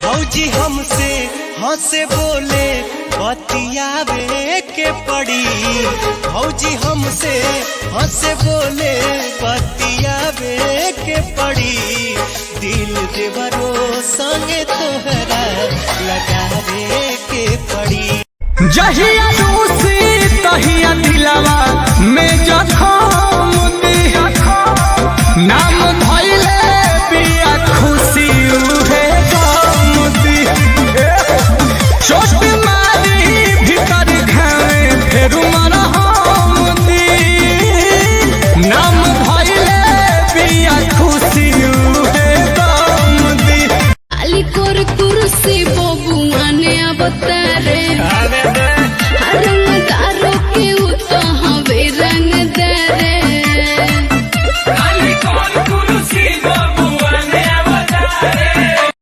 भौजी हमसे हंसे बोले बतियावे के पड़ी। भौजी हमसे हंसे बोले बतियावे के पड़ी। दिल देवरो संगे तोहरा लगावे के पड़ी। जहिया रूसी तहिया दिलवा में जखम